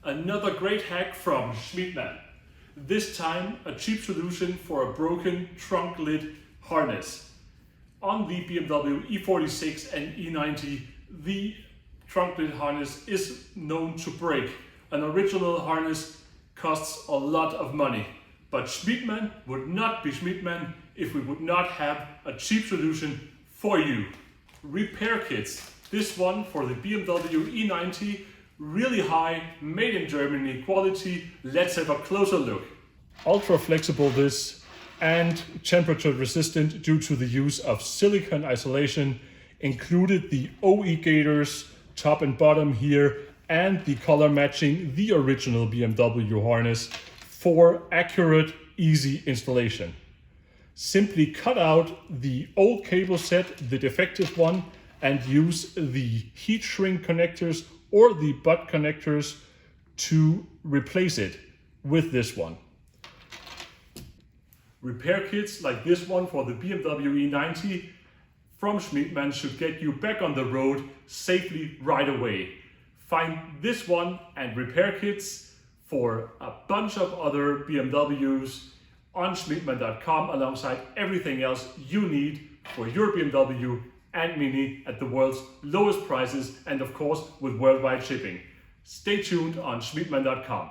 Another great hack from Schmiedmann. This time a cheap solution for a broken trunk lid harness. On the BMW E46 and E90, the trunk lid harness is known to break. An original harness costs a lot of money, but Schmiedmann would not be Schmiedmann if we would not have a cheap solution for you. Repair kits. This one for the BMW E90, really high, made in Germany quality. Let's have a closer look. Ultra flexible this and temperature resistant due to the use of silicone isolation. Included the OE gaiters, top and bottom here, and the color matching the original BMW harness for accurate, easy installation. Simply cut out the old cable set, the defective one, and use the heat shrink connectors or the butt connectors to replace it with this one. Repair kits like this one for the BMW E90 from Schmiedmann should get you back on the road safely right away. Find this one and repair kits for a bunch of other BMWs on Schmiedmann.com alongside everything else you need for your BMW and Mini at the world's lowest prices and of course with worldwide shipping. Stay tuned on Schmiedmann.com.